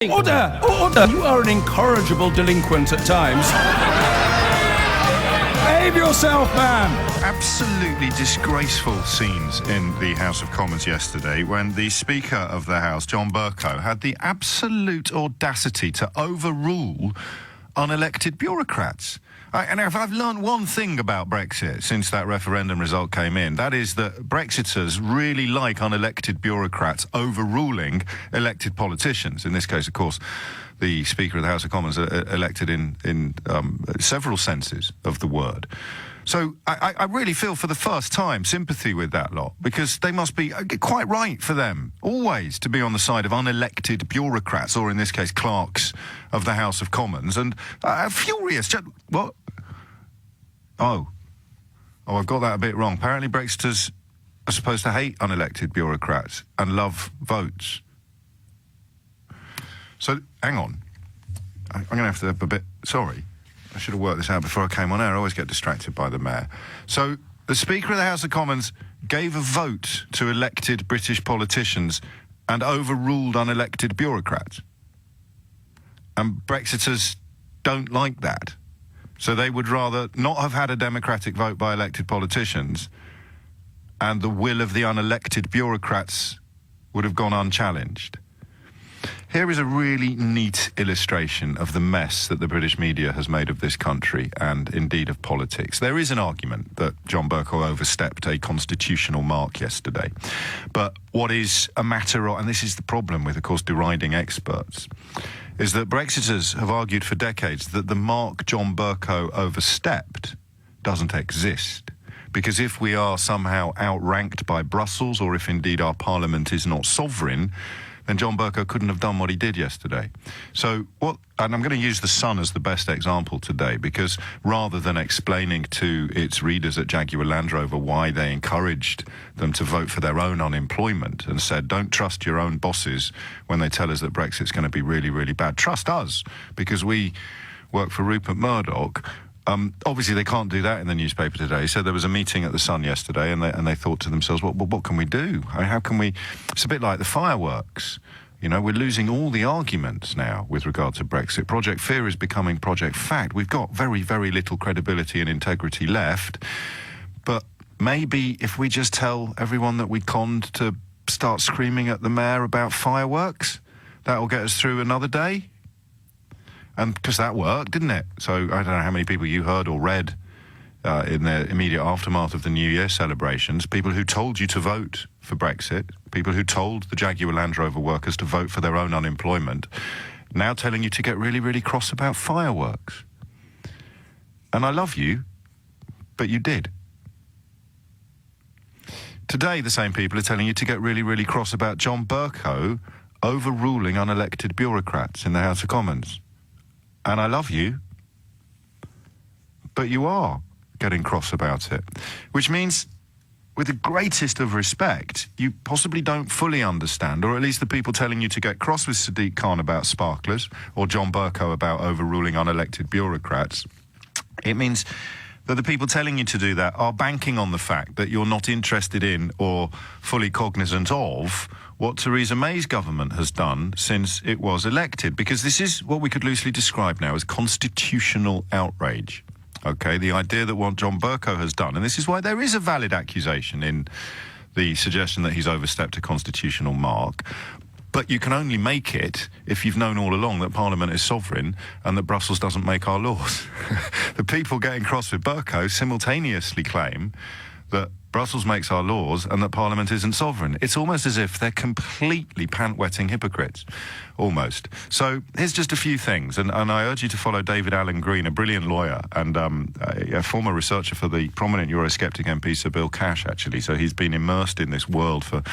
Order! Order! You are an incorrigible delinquent at times. Behave yourself, man! Absolutely disgraceful scenes in the House of Commons yesterday when the Speaker of the House, John Bercow, had the absolute audacity to overrule unelected bureaucrats. And if I've learned one thing about Brexit since that referendum result came in, that is that Brexiters really like unelected bureaucrats overruling elected politicians. In this case, of course, the Speaker of the House of Commons elected in several senses of the word. So I really feel for the first time sympathy with that lot, because they must be quite right for them always to be on the side of unelected bureaucrats, or in this case clerks of the House of Commons, and furious. What? Oh, I've got that a bit wrong. Apparently Brexiters are supposed to hate unelected bureaucrats and love votes. So, hang on. I'm going to have to have a bit... Sorry. I should have worked this out before I came on air. I always get distracted by the mayor. So, the Speaker of the House of Commons gave a vote to elected British politicians and overruled unelected bureaucrats. And Brexiters don't like that. So they would rather not have had a democratic vote by elected politicians, and the will of the unelected bureaucrats would have gone unchallenged. Here is a really neat illustration of the mess that the British media has made of this country, and indeed of politics. There is an argument that John Bercow overstepped a constitutional mark yesterday. But what is a matter of, and this is the problem with, of course, deriding experts, is that Brexiters have argued for decades that the mark John Bercow overstepped doesn't exist. Because if we are somehow outranked by Brussels, or if indeed our parliament is not sovereign, then John Bercow couldn't have done what he did yesterday. So what, and I'm going to use The Sun as the best example today, because rather than explaining to its readers at Jaguar Land Rover why they encouraged them to vote for their own unemployment and said, don't trust your own bosses when they tell us that Brexit's going to be really, really bad. Trust us, because we work for Rupert Murdoch. Obviously, they can't do that in the newspaper today. So there was a meeting at The Sun yesterday, and they thought to themselves, what can we do? I mean, how can we... It's a bit like the fireworks. You know, we're losing all the arguments now with regard to Brexit. Project Fear is becoming Project Fact. We've got very, very little credibility and integrity left. But maybe if we just tell everyone that we conned to start screaming at the mayor about fireworks, that'll get us through another day. And because that worked, didn't it? So I don't know how many people you heard or read in the immediate aftermath of the New Year celebrations, people who told you to vote for Brexit, people who told the Jaguar Land Rover workers to vote for their own unemployment, now telling you to get really, really cross about fireworks. And I love you, but you did. Today, the same people are telling you to get really, really cross about John Bercow overruling unelected bureaucrats in the House of Commons. And I love you, but you are getting cross about it. Which means, with the greatest of respect, you possibly don't fully understand, or at least the people telling you to get cross with Sadiq Khan about sparklers, or John Bercow about overruling unelected bureaucrats. It means that the people telling you to do that are banking on the fact that you're not interested in or fully cognizant of what Theresa May's government has done since it was elected, because this is what we could loosely describe now as constitutional outrage. Okay, the idea that what John Bercow has done, and this is why there is a valid accusation in the suggestion that he's overstepped a constitutional mark, but you can only make it if you've known all along that Parliament is sovereign and that Brussels doesn't make our laws. The people getting cross with Bercow simultaneously claim that Brussels makes our laws and that Parliament isn't sovereign. It's almost as if they're completely pant-wetting hypocrites, almost. So here's just a few things, and I urge you to follow David Allen Green, a brilliant lawyer and a former researcher for the prominent Eurosceptic MP Sir Bill Cash, actually. So he's been immersed in this world for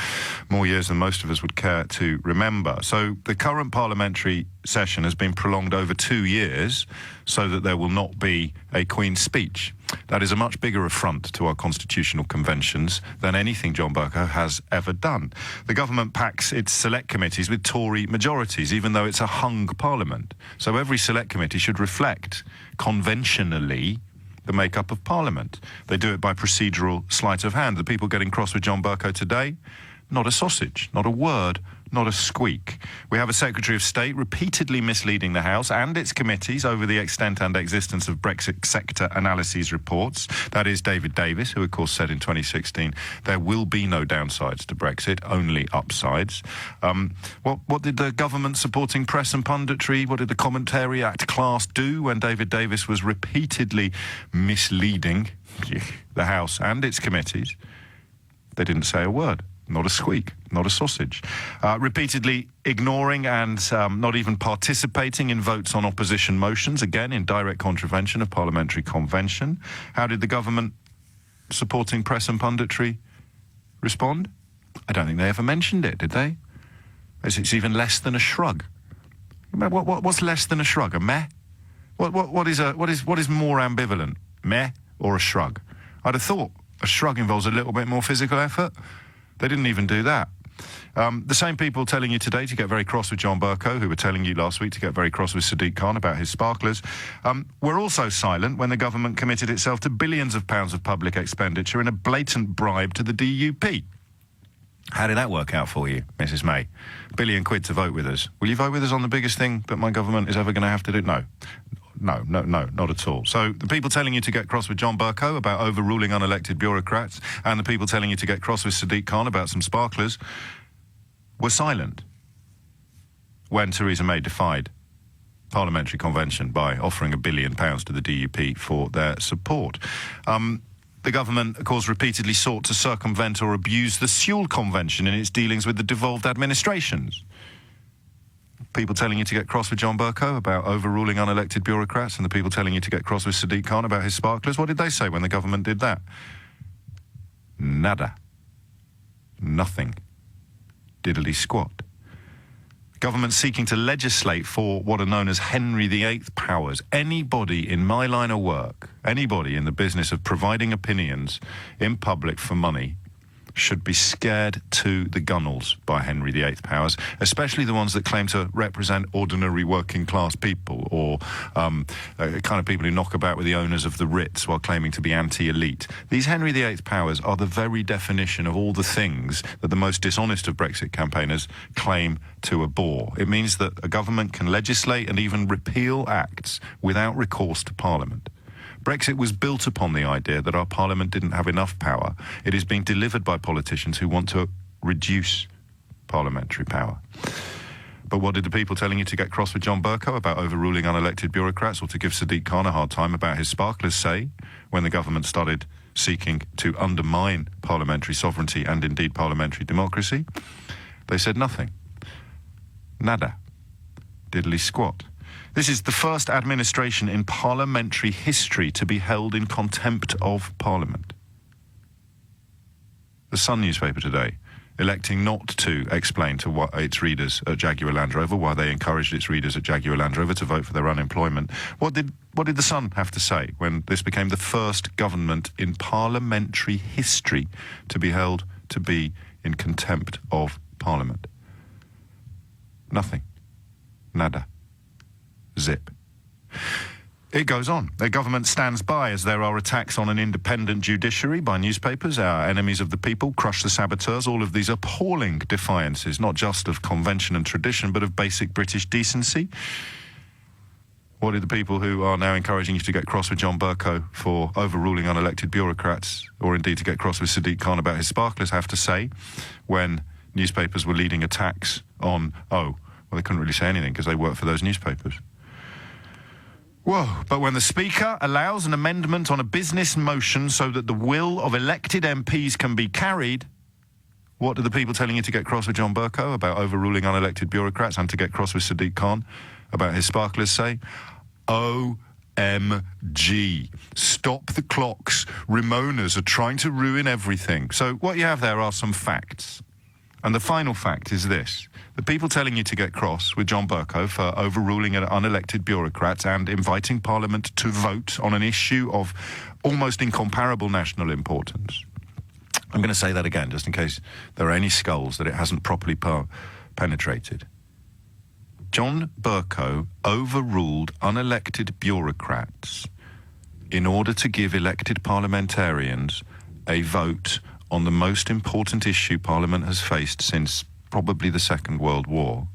more years than most of us would care to remember. So the current parliamentary session has been prolonged over 2 years so that there will not be a Queen's speech. That is a much bigger affront to our constitutional conventions than anything John Bercow has ever done. The government packs its select committees with Tory majorities, even though it's a hung parliament. So every select committee should reflect conventionally the makeup of parliament. They do it by procedural sleight of hand. The people getting cross with John Bercow today, not a sausage, not a word, not a squeak. We have a Secretary of State repeatedly misleading the House and its committees over the extent and existence of Brexit sector analyses reports. That is David Davis, who of course said in 2016 there will be no downsides to Brexit, only upsides. What did the government supporting press and punditry, what did the Commentariat class do when David Davis was repeatedly misleading the House and its committees? They didn't say a word. Not a squeak, not a sausage. Repeatedly ignoring and not even participating in votes on opposition motions, again in direct contravention of parliamentary convention. How did the government supporting press and punditry respond? I don't think they ever mentioned it, did they? It's even less than a shrug. What's less than a shrug? A meh? What is more ambivalent? Meh or a shrug? I'd have thought a shrug involves a little bit more physical effort. They didn't even do that. The same people telling you today to get very cross with John Bercow, who were telling you last week to get very cross with Sadiq Khan about his sparklers, were also silent when the government committed itself to billions of pounds of public expenditure in a blatant bribe to the DUP. How did that work out for you, Mrs May? £1 billion to vote with us. Will you vote with us on the biggest thing that my government is ever going to have to do? No, not at all. So the people telling you to get cross with John Bercow about overruling unelected bureaucrats and the people telling you to get cross with Sadiq Khan about some sparklers were silent when Theresa May defied parliamentary convention by offering £1 billion to the DUP for their support. The government, of course, repeatedly sought to circumvent or abuse the Sewell Convention in its dealings with the devolved administrations. People telling you to get cross with John Bercow about overruling unelected bureaucrats and the people telling you to get cross with Sadiq Khan about his sparklers, what did they say when the government did that? Nada. Nothing. Diddly squat. Government seeking to legislate for what are known as Henry VIII powers. Anybody in my line of work, anybody in the business of providing opinions in public for money, should be scared to the gunnels by Henry VIII powers, especially the ones that claim to represent ordinary working class people or kind of people who knock about with the owners of the Ritz while claiming to be anti-elite. These Henry VIII powers are the very definition of all the things that the most dishonest of Brexit campaigners claim to abhor. It means that a government can legislate and even repeal acts without recourse to Parliament. Brexit was built upon the idea that our Parliament didn't have enough power. It is being delivered by politicians who want to reduce parliamentary power. But what did the people telling you to get cross with John Bercow about overruling unelected bureaucrats or to give Sadiq Khan a hard time about his sparklers say when the government started seeking to undermine parliamentary sovereignty and indeed parliamentary democracy? They said nothing. Nada. Diddly squat. This is the first administration in parliamentary history to be held in contempt of Parliament. The Sun newspaper today, electing not to explain to its readers at Jaguar Land Rover why they encouraged its readers at Jaguar Land Rover to vote for their unemployment. What did the Sun have to say when this became the first government in parliamentary history to be held to be in contempt of Parliament? Nothing. Nada. Zip. It goes on. The government stands by as there are attacks on an independent judiciary by newspapers, our enemies of the people, crush the saboteurs, all of these appalling defiances, not just of convention and tradition, but of basic British decency. What did the people who are now encouraging you to get cross with John Bercow for overruling unelected bureaucrats, or indeed to get cross with Sadiq Khan about his sparklers, have to say when newspapers were leading attacks on, they couldn't really say anything because they worked for those newspapers. Whoa, but when the Speaker allows an amendment on a business motion so that the will of elected MPs can be carried, what do the people telling you to get cross with John Bercow about overruling unelected bureaucrats and to get cross with Sadiq Khan about his sparklers say? OMG. Stop the clocks. Ramonas are trying to ruin everything. So what you have there are some facts. And the final fact is this. The people telling you to get cross with John Bercow for overruling unelected bureaucrats and inviting Parliament to vote on an issue of almost incomparable national importance. I'm going to say that again, just in case there are any skulls that it hasn't properly penetrated. John Bercow overruled unelected bureaucrats in order to give elected parliamentarians a vote on the most important issue Parliament has faced since probably the Second World War,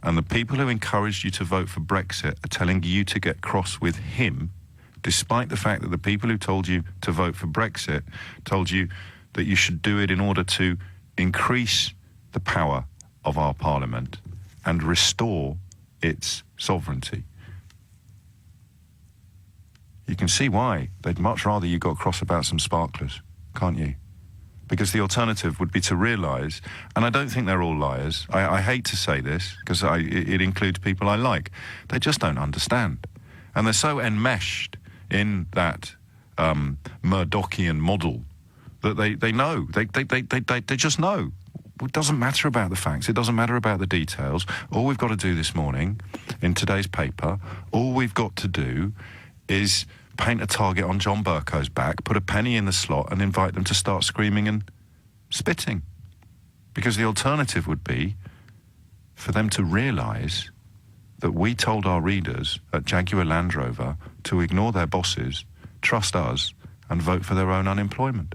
and the people who encouraged you to vote for Brexit are telling you to get cross with him, despite the fact that the people who told you to vote for Brexit told you that you should do it in order to increase the power of our parliament and restore its sovereignty. You can see why they'd much rather you got cross about some sparklers, can't you? Because the alternative would be to realise, and I don't think they're all liars, I hate to say this, because it includes people I like, they just don't understand. And they're so enmeshed in that Murdochian model that they know, they just know. It doesn't matter about the facts, it doesn't matter about the details. All we've got to do this morning, in today's paper, all we've got to do is paint a target on John Bercow's back, put a penny in the slot and invite them to start screaming and spitting. Because the alternative would be for them to realise that we told our readers at Jaguar Land Rover to ignore their bosses, trust us, and vote for their own unemployment.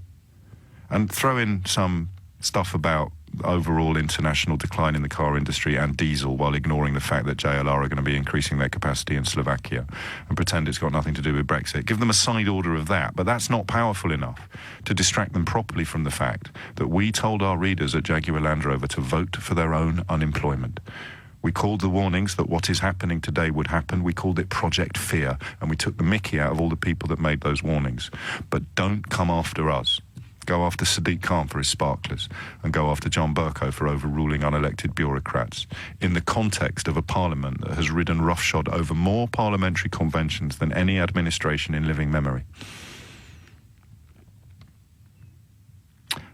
And throw in some stuff about overall international decline in the car industry and diesel while ignoring the fact that JLR are going to be increasing their capacity in Slovakia and pretend it's got nothing to do with Brexit. Give them a side order of that, but that's not powerful enough to distract them properly from the fact that we told our readers at Jaguar Land Rover to vote for their own unemployment. We called the warnings that what is happening today would happen. We called it Project Fear, and we took the mickey out of all the people that made those warnings. But don't come after us. Go after Sadiq Khan for his sparklers, and go after John Bercow for overruling unelected bureaucrats in the context of a parliament that has ridden roughshod over more parliamentary conventions than any administration in living memory.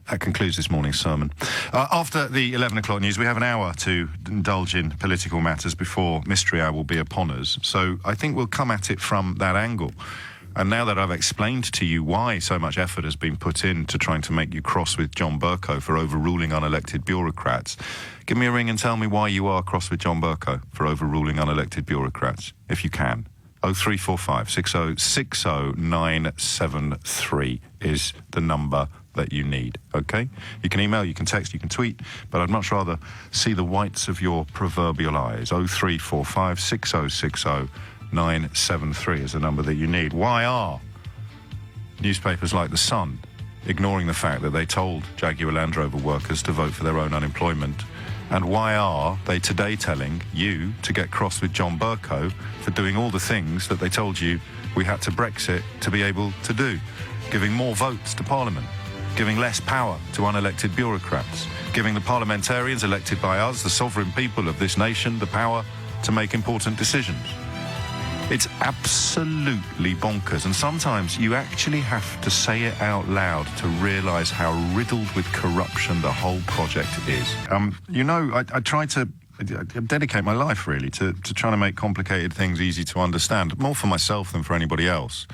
That concludes this morning's sermon. After the 11 o'clock news, we have an hour to indulge in political matters before Mystery Hour will be upon us. So I think we'll come at it from that angle. And now that I've explained to you why so much effort has been put into trying to make you cross with John Bercow for overruling unelected bureaucrats, give me a ring and tell me why you are cross with John Bercow for overruling unelected bureaucrats, if you can. 0345 6060 973 is the number that you need, okay? You can email, you can text, you can tweet, but I'd much rather see the whites of your proverbial eyes. 0345 6060 973 is the number that you need. Why are newspapers like The Sun ignoring the fact that they told Jaguar Land Rover workers to vote for their own unemployment? And why are they today telling you to get cross with John Bercow for doing all the things that they told you we had to Brexit to be able to do? Giving more votes to Parliament, giving less power to unelected bureaucrats, giving the parliamentarians elected by us, the sovereign people of this nation, the power to make important decisions. It's absolutely bonkers, and sometimes you actually have to say it out loud to realise how riddled with corruption the whole project is. I try to dedicate my life, really, to trying to make complicated things easy to understand, more for myself than for anybody else.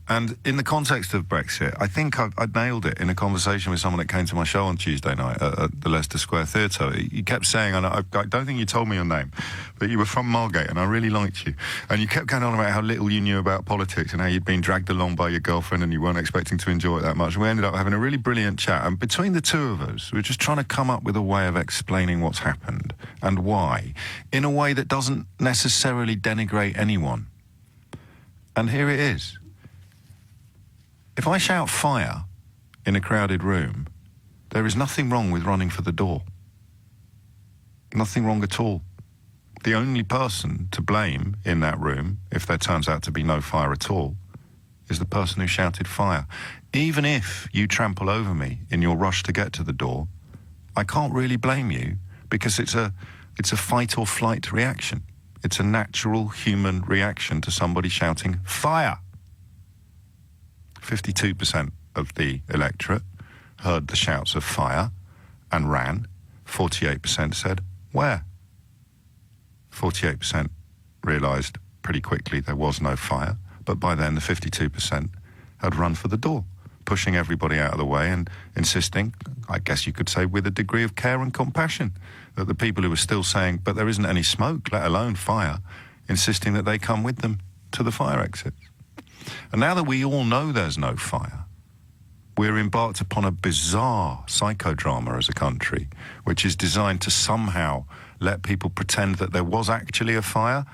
And in the context of Brexit, I think I nailed it in a conversation with someone that came to my show on Tuesday night at the Leicester Square Theatre. He kept saying, and I don't think you told me your name, but you were from Margate and I really liked you. And you kept going on about how little you knew about politics and how you'd been dragged along by your girlfriend and you weren't expecting to enjoy it that much. And we ended up having a really brilliant chat. And between the two of us, we were just trying to come up with a way of explaining what's happened and why, in a way that doesn't necessarily denigrate anyone. And here it is. If I shout fire in a crowded room, there is nothing wrong with running for the door. Nothing wrong at all. The only person to blame in that room, if there turns out to be no fire at all, is the person who shouted fire. Even if you trample over me in your rush to get to the door, I can't really blame you because it's a fight or flight reaction. It's a natural human reaction to somebody shouting fire. 52% of the electorate heard the shouts of fire and ran. 48% said, where? 48% realised pretty quickly there was no fire, but by then the 52% had run for the door, pushing everybody out of the way and insisting, I guess you could say with a degree of care and compassion, that the people who were still saying, but there isn't any smoke, let alone fire, insisting that they come with them to the fire exits. And now that we all know there's no fire, we're embarked upon a bizarre psychodrama as a country, which is designed to somehow let people pretend that there was actually a fire,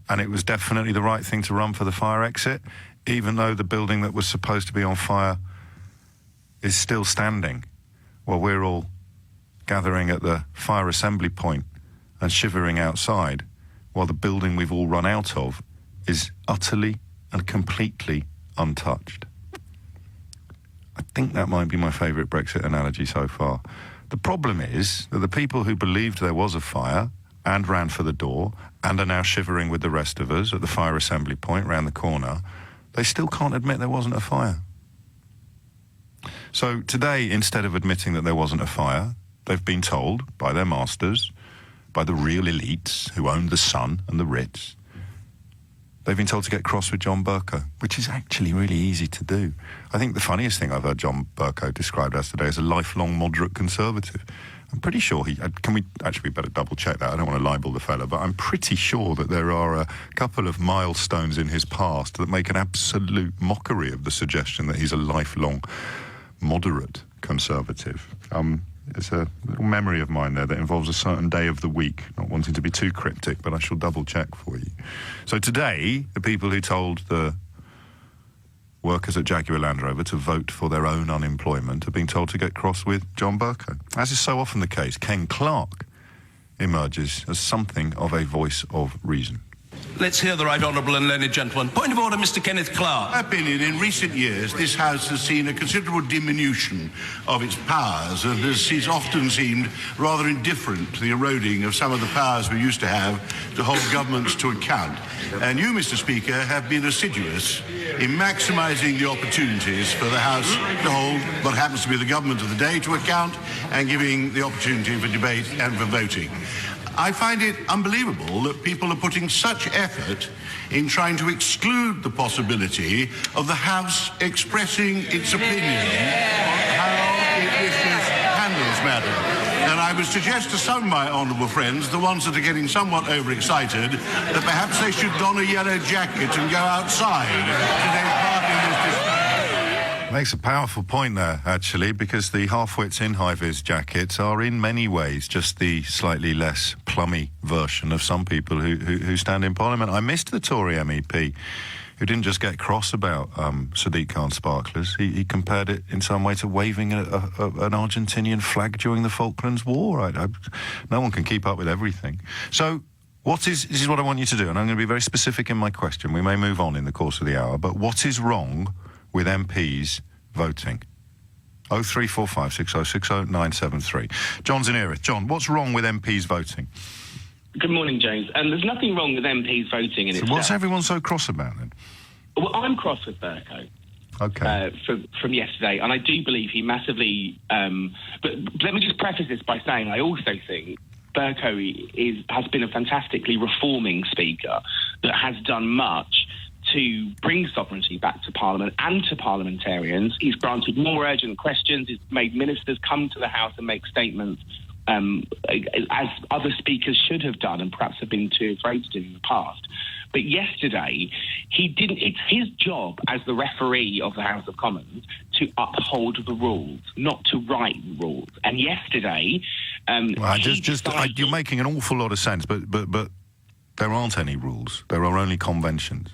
and it was definitely the right thing to run for the fire exit, even though the building that was supposed to be on fire is still standing, while we're all gathering at the fire assembly point and shivering outside, while the building we've all run out of is utterly and completely untouched. I think that might be my favourite Brexit analogy so far. The problem is that the people who believed there was a fire and ran for the door and are now shivering with the rest of us at the fire assembly point round the corner, they still can't admit there wasn't a fire. So today, instead of admitting that there wasn't a fire, they've been told by their masters, by the real elites who own the Sun and the Ritz, they've been told to get cross with John Bercow, which is actually really easy to do. I think the funniest thing I've heard John Bercow described as today is a lifelong moderate conservative. I'm pretty sure we better double check that. I don't want to libel the fella, but I'm pretty sure that there are a couple of milestones in his past that make an absolute mockery of the suggestion that he's a lifelong moderate conservative. It's a little memory of mine there that involves a certain day of the week, not wanting to be too cryptic, but I shall double check for you. So today, the people who told the workers at Jaguar Land Rover to vote for their own unemployment are being told to get cross with John Bercow. As is so often the case, Ken Clarke emerges as something of a voice of reason. Let's hear the right honourable and learned gentleman. Point of order, Mr. Kenneth Clarke. In my opinion, in recent years, this House has seen a considerable diminution of its powers and has often seemed rather indifferent to the eroding of some of the powers we used to have to hold governments to account. And you, Mr. Speaker, have been assiduous in maximising the opportunities for the House to hold what happens to be the government of the day to account and giving the opportunity for debate and for voting. I find it unbelievable that people are putting such effort in trying to exclude the possibility of the House expressing its opinion on how it wishes handles matter. And I would suggest to some of my honourable friends, the ones that are getting somewhat overexcited, that perhaps they should don a yellow jacket and go outside to take part in this discussion. Makes a powerful point there, actually, because the half-wits in high-vis jackets are in many ways just the slightly less plummy version of some people who stand in Parliament. I missed the Tory MEP who didn't just get cross about Sadiq Khan sparklers. He compared it in some way to waving an Argentinian flag during the Falklands War. No one can keep up with everything. So this is what I want you to do, and I'm going to be very specific in my question. We may move on in the course of the hour, but what is wrong with MPs voting? 0345 6060 973. John's in Erith. John, what's wrong with MPs voting? Good morning, James. There's nothing wrong with MPs voting in itself. What's everyone so cross about then? Well, I'm cross with Bercow. Okay. From yesterday, and I do believe he massively... but let me just preface this by saying I also think Bercow has been a fantastically reforming speaker that has done much to bring sovereignty back to Parliament and to parliamentarians. He's granted more urgent questions. He's made ministers come to the House and make statements, as other speakers should have done and perhaps have been too afraid to do in the past. But yesterday, he didn't. It's his job as the referee of the House of Commons to uphold the rules, not to write rules. And yesterday, you're making an awful lot of sense, but there aren't any rules. There are only conventions.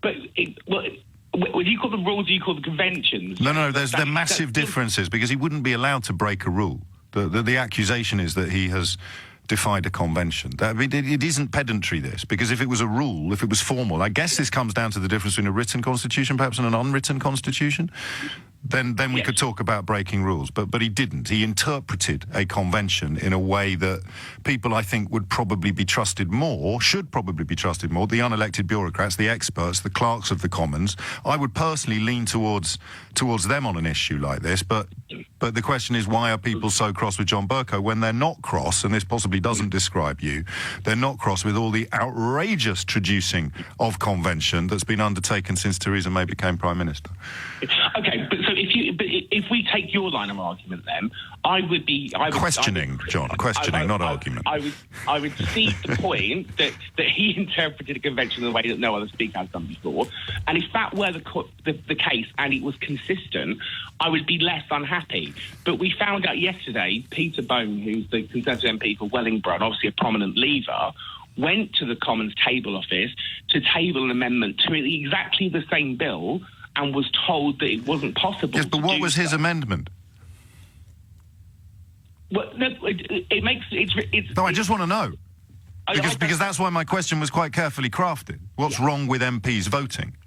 But do you call them rules, or do you call them conventions? No, there are massive differences, because he wouldn't be allowed to break a rule. The accusation is that he has defied a convention. It isn't pedantry, this, because if it was a rule, if it was formal, I guess this comes down to the difference between a written constitution perhaps and an unwritten constitution. Then we could talk about breaking rules. But he didn't. He interpreted a convention in a way that people, I think, would probably be trusted more, should probably be trusted more, the unelected bureaucrats, the experts, the clerks of the Commons. I would personally lean towards them on an issue like this. But the question is, why are people so cross with John Bercow when they're not cross, and this possibly doesn't describe you, they're not cross with all the outrageous traducing of convention that's been undertaken since Theresa May became Prime Minister? Okay, but so if if we take your line of argument, then I would questioning, John. Questioning, not argument. I would see the point that he interpreted a convention in a way that no other speaker has done before, and if that were the case and it was consistent, I would be less unhappy. But we found out yesterday, Peter Bone, who's the Conservative MP for Wellingborough, and obviously a prominent leaver, went to the Commons table office to table an amendment to exactly the same bill, and was told that it wasn't possible. Yes, but what was his amendment? Well, no, it makes it's. No, I just want to know because that's why my question was quite carefully crafted. What's wrong with MPs voting?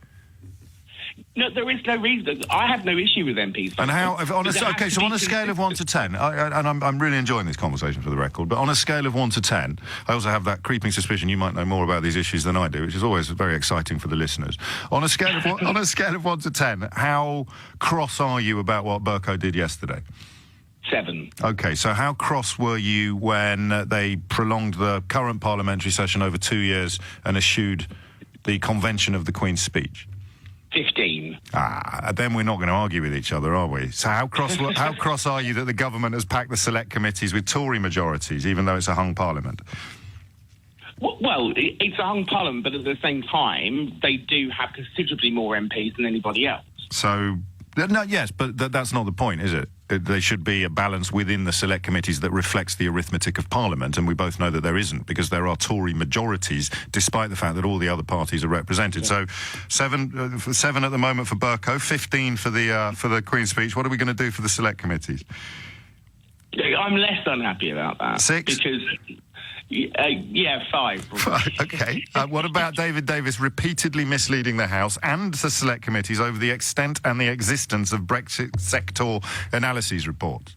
No, there is no reason. I have no issue with MPs voting. And how? On a scale of 1 to 10, and I'm really enjoying this conversation for the record. But on a scale of 1 to 10, I also have that creeping suspicion you might know more about these issues than I do, which is always very exciting for the listeners. On a scale of on a scale of 1 to 10, how cross are you about what Bercow did yesterday? 7. Okay, so how cross were you when they prolonged the current parliamentary session over 2 years and eschewed the convention of the Queen's speech? 15. Then we're not going to argue with each other, are we? So how cross are you that the government has packed the select committees with Tory majorities, even though it's a hung parliament? Well, it's a hung parliament, but at the same time, they do have considerably more MPs than anybody else. So, no, yes, but that's not the point, is it? There should be a balance within the select committees that reflects the arithmetic of Parliament, and we both know that there isn't, because there are Tory majorities, despite the fact that all the other parties are represented. Yeah. So, 7 at the moment for Bercow, 15 for the Queen's speech. What are we going to do for the select committees? I'm less unhappy about that. 6? Because... 5. Okay. What about David Davis repeatedly misleading the House and the select committees over the extent and the existence of Brexit sector analyses reports?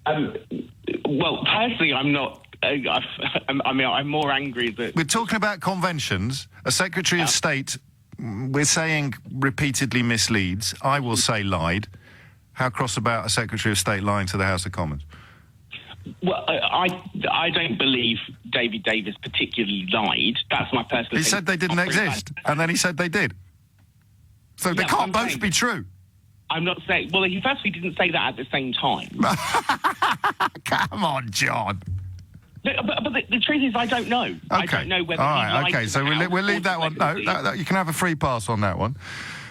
Well, personally, I'm not. I'm more angry that... We're talking about conventions. A Secretary of State, we're saying repeatedly misleads. I will say lied. How cross about a Secretary of State lying to the House of Commons? Well, I don't believe David Davis particularly lied. That's my personal opinion. He said they didn't exist, and then he said they did. So they can't both be true. I'm not saying... Well, he firstly didn't say that at the same time. Come on, John. But the truth is, I don't know. Okay. I don't know whether he lied. Okay, so we'll leave that one. No, you can have a free pass on that one.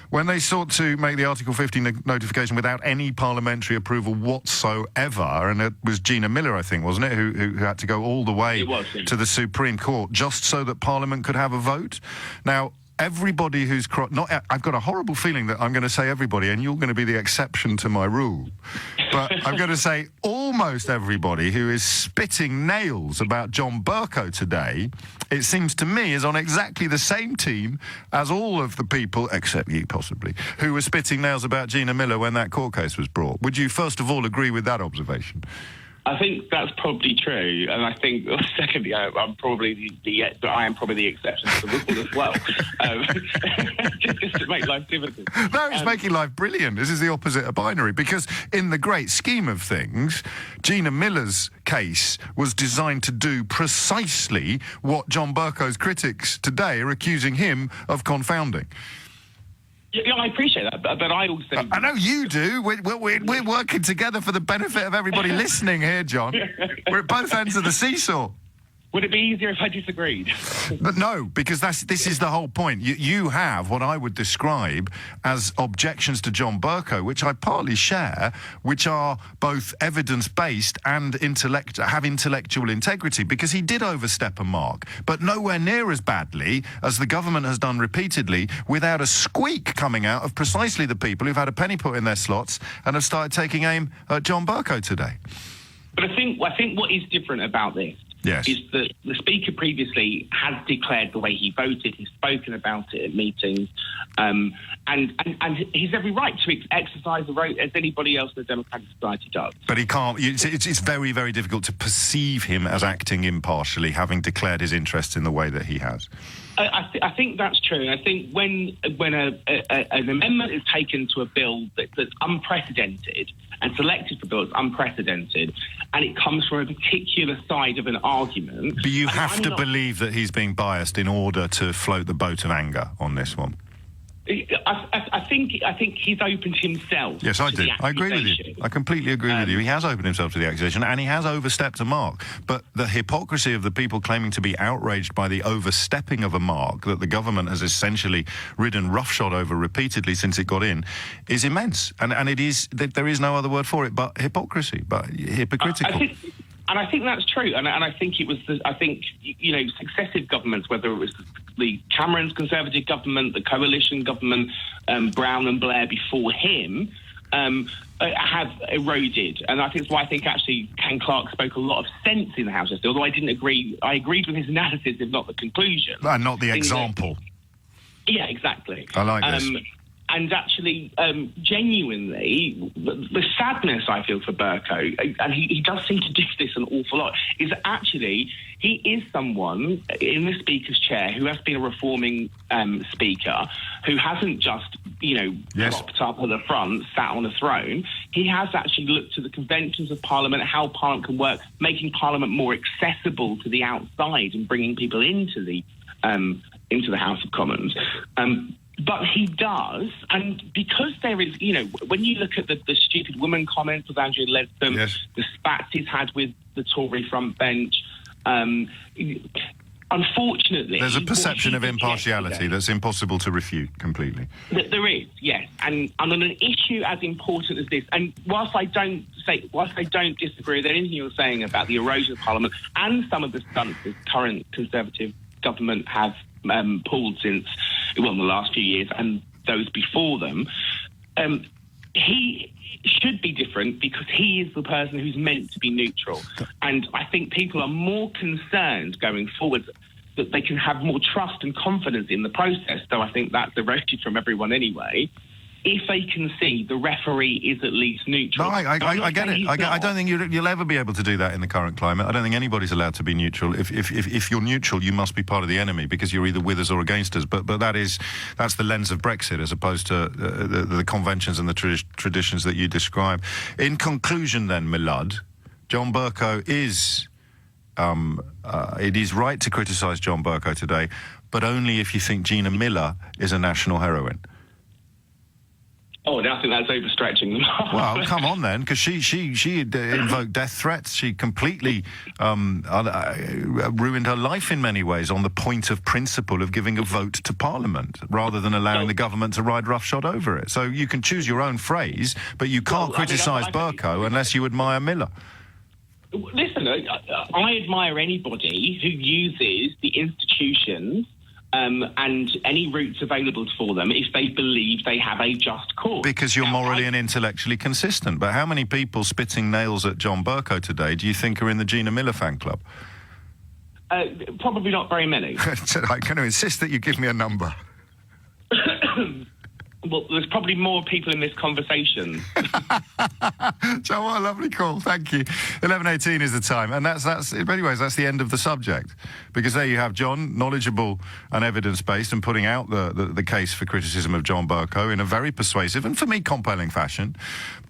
When they sought to make the Article 50 notification without any parliamentary approval whatsoever, and it was Gina Miller, I think, wasn't it, who had to go all the way to the Supreme Court just so that Parliament could have a vote? Now, everybody who's... I've got a horrible feeling that I'm going to say everybody, and you're going to be the exception to my rule. But I'm going to say almost everybody who is spitting nails about John Bercow today, it seems to me, is on exactly the same team as all of the people, except you possibly, who were spitting nails about Gina Miller when that court case was brought. Would you first of all agree with that observation? I think that's probably true, and I think secondly, I am probably the exception to the rule as well. Just to make life difficult. No, it's making life brilliant. This is the opposite of binary, because in the great scheme of things, Gina Miller's case was designed to do precisely what John Bercow's critics today are accusing him of confounding. Yeah, I appreciate that, but I also... I know you do. We're working together for the benefit of everybody listening here, John. We're at both ends of the seesaw. Would it be easier if I disagreed? But no, because this is the whole point. You have what I would describe as objections to John Bercow, which I partly share, which are both evidence-based and have intellectual integrity, because he did overstep a mark, but nowhere near as badly as the government has done repeatedly, without a squeak coming out of precisely the people who've had a penny put in their slots and have started taking aim at John Bercow today. But I think what is different about this is that the Speaker previously has declared the way he voted. He's spoken about it at meetings, and he's every right to exercise the vote as anybody else in the democratic society does. But he can't. It's very, very difficult to perceive him as acting impartially, having declared his interests in the way that he has. I think that's true. I think when an amendment is taken to a bill that's unprecedented and selected for bills unprecedented, and it comes from a particular side of an argument... But you have to believe that he's being biased in order to float the boat of anger on this one. I I think he's opened himself. Yes, I to do. the I agree with you. accusation. I completely agree with you. He has opened himself to the accusation, and he has overstepped a mark. But the hypocrisy of the people claiming to be outraged by the overstepping of a mark that the government has essentially ridden roughshod over repeatedly since it got in is immense. And it is, there is no other word for it but hypocrisy, but hypocritical. And I think that's true. And I think it was, successive governments, whether it was the Cameron's Conservative government, the coalition government, Brown and Blair before him, have eroded. And I think that's why I think actually Ken Clarke spoke a lot of sense in the House yesterday, although I didn't agree. I agreed with his analysis, if not the conclusion. And not the example. Yeah, exactly. I like this. And actually, genuinely, the sadness I feel for Bercow, and he does seem to do this an awful lot, is actually he is someone in the Speaker's chair who has been a reforming Speaker, who hasn't just, propped up at the front, sat on a throne. He has actually looked to the conventions of Parliament, how Parliament can work, making Parliament more accessible to the outside and bringing people into the House of Commons. But he does, and because there is, when you look at the stupid woman comments with Andrea Leadsom, the spats he's had with the Tory front bench, unfortunately... There's a perception of impartiality that's impossible to refute completely. There is, yes. And on an issue as important as this, and whilst I don't disagree with anything you're saying about the erosion of Parliament and some of the stunts the current Conservative government have pulled since... in the last few years and those before them, he should be different because he is the person who's meant to be neutral. And I think people are more concerned going forward that they can have more trust and confidence in the process, though I think that's eroded from everyone anyway, if they can see the referee is at least neutral. No, I get it. I don't think you'll ever be able to do that in the current climate. I don't think anybody's allowed to be neutral. If you're neutral, you must be part of the enemy because you're either with us or against us. But that's the lens of Brexit as opposed to the conventions and the traditions that you describe. In conclusion, then, Milad, John Bercow is. It is right to criticise John Bercow today, but only if you think Gina Miller is a national heroine. Oh, I think that's overstretching them. Well, come on then, because she invoked death threats. She completely ruined her life in many ways on the point of principle of giving a vote to Parliament rather than allowing the government to ride roughshod over it. So you can choose your own phrase, but you can't criticise Bercow unless you admire Miller. Listen, I admire anybody who uses the institutions and any routes available for them if they believe they have a just cause. Because you're morally and intellectually consistent. But how many people spitting nails at John Bercow today do you think are in the Gina Miller fan club? Probably not very many. I'm going to insist that you give me a number. Well, there's probably more people in this conversation. John, what a lovely call. Thank you. 11:18 is the time. And that's anyways, that's the end of the subject. Because there you have John, knowledgeable and evidence-based, and putting out the case for criticism of John Bercow in a very persuasive and, for me, compelling fashion.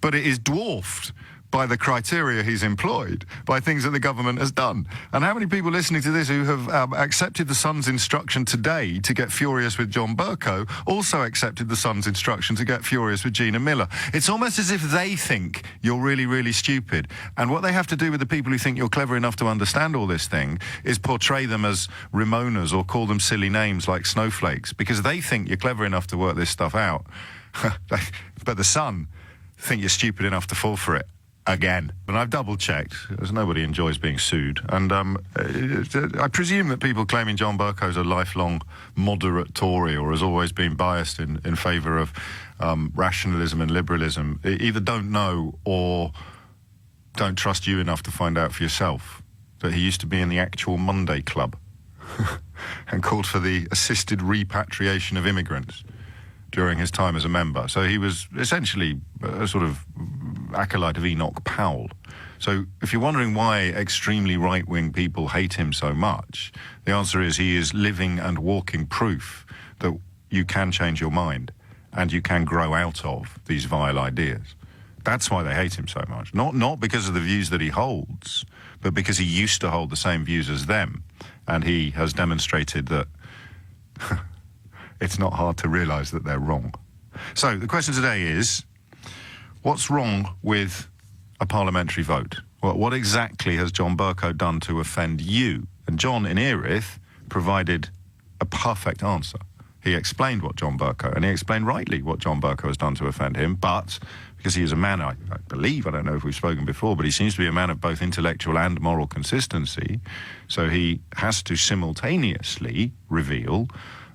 But it is dwarfed by the criteria he's employed, by things that the government has done. And how many people listening to this who have accepted the Sun's instruction today to get furious with John Bercow also accepted the Sun's instruction to get furious with Gina Miller? It's almost as if they think you're really, really stupid. And what they have to do with the people who think you're clever enough to understand all this thing is portray them as Ramonas or call them silly names like snowflakes, because they think you're clever enough to work this stuff out. But the Sun think you're stupid enough to fall for it. Again. And I've double-checked, as nobody enjoys being sued. And I presume that people claiming John Bercow's a lifelong moderate Tory or has always been biased in favour of rationalism and liberalism either don't know or don't trust you enough to find out for yourself that he used to be in the Actual Monday Club and called for the assisted repatriation of immigrants during his time as a member. So he was essentially a sort of acolyte of Enoch Powell. So if you're wondering why extremely right-wing people hate him so much, the answer is he is living and walking proof that you can change your mind and you can grow out of these vile ideas. That's why they hate him so much. Not because of the views that he holds, but because he used to hold the same views as them. And he has demonstrated that it's not hard to realise that they're wrong. So the question today is, what's wrong with a parliamentary vote? What exactly has John Bercow done to offend you? And John in Erith provided a perfect answer. He explained what John Bercow, and he explained rightly what John Bercow has done to offend him, but because he is a man, I believe, I don't know if we've spoken before, but he seems to be a man of both intellectual and moral consistency, so he has to simultaneously reveal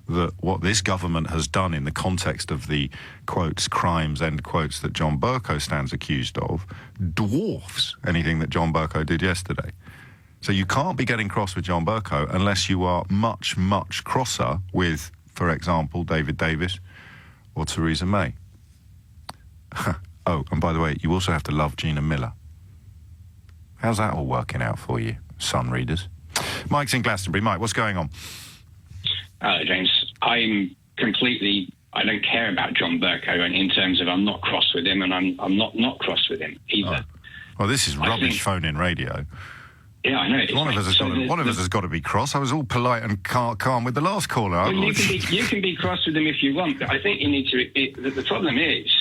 that what this government has done in the context of the, quotes, crimes, end quotes, that John Bercow stands accused of, dwarfs anything that John Bercow did yesterday. So you can't be getting cross with John Bercow unless you are much, much crosser with, for example, David Davis or Theresa May. Oh, and by the way, you also have to love Gina Miller. How's that all working out for you, Sun readers? Mike's in Glastonbury. Mike, what's going on? James, I don't care about John Bercow in terms of I'm not cross with him and I'm not cross with him either. Oh. Well, this is rubbish phone-in radio. Yeah, I know. One of us has got to be cross. I was all polite and calm with the last caller. Well, you can be cross with him if you want, but I think you need to... The problem is,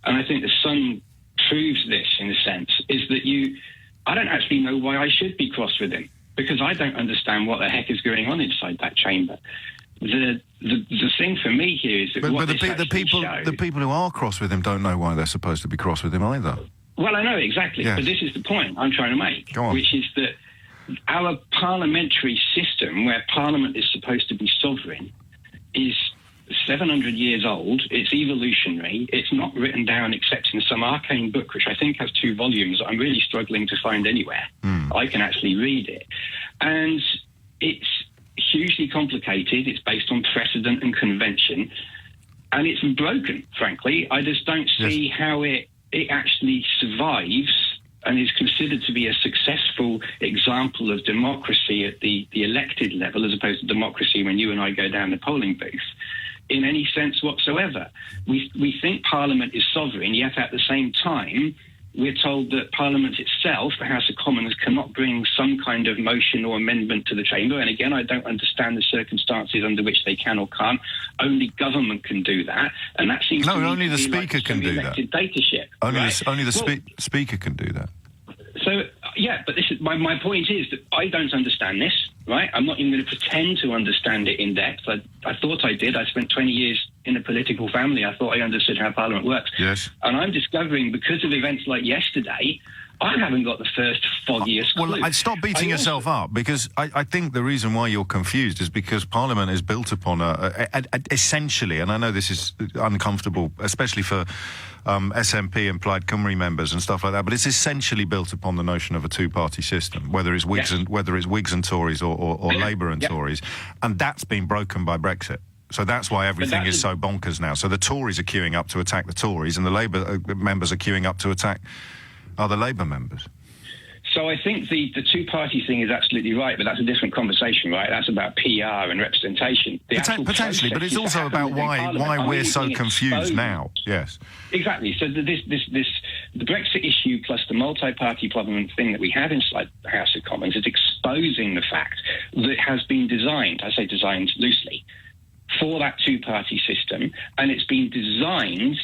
and I think the Sun proves this in a sense, is that I don't actually know why I should be cross with him, because I don't understand what the heck is going on inside that chamber. The thing for me here is that the people who are cross with him don't know why they're supposed to be cross with him either. Well, I know exactly, yes. But this is the point I'm trying to make, which is that our parliamentary system, where Parliament is supposed to be sovereign, is 700 years old. It's evolutionary. It's not written down except in some arcane book, which I think has 2 volumes that I'm really struggling to find anywhere. I can actually read it. And it's hugely complicated. It's based on precedent and convention. And it's broken, frankly. I just don't see how it actually survives and is considered to be a successful example of democracy at the elected level, as opposed to democracy when you and I go down the polling booth, in any sense whatsoever. We think Parliament is sovereign, yet at the same time, we're told that Parliament itself, the House of Commons, cannot bring some kind of motion or amendment to the chamber. And again, I don't understand the circumstances under which they can or can't. Only government can do that. And that seems to me only the to be Speaker like can do that. Dictatorship, only the Speaker can do that. So, but this is my point is that I don't understand this, right? I'm not even going to pretend to understand it in depth. I thought I did. I spent 20 years in a political family. I thought I understood how Parliament works. Yes. And I'm discovering, because of events like yesterday, I haven't got the first foggiest clue. Well, I'd stop beating yourself up, because I think the reason why you're confused is because Parliament is built upon essentially, and I know this is uncomfortable, especially for SNP and Plaid Cymru members and stuff like that, but it's essentially built upon the notion of a two-party system, whether it's Whigs and Tories or Labour and Tories, and that's been broken by Brexit. So that's why everything is so bonkers now. So the Tories are queuing up to attack the Tories, and the Labour members are queuing up to attack other Labour members. So I think the two-party thing is absolutely right, but that's a different conversation, right? That's about PR and representation. Potentially, but it's also about why we're so confused now. Yes. Exactly. So the Brexit issue plus the multi-party parliament thing that we have inside the House of Commons is exposing the fact that it has been designed, I say designed loosely, for that two-party system, and it's been designed,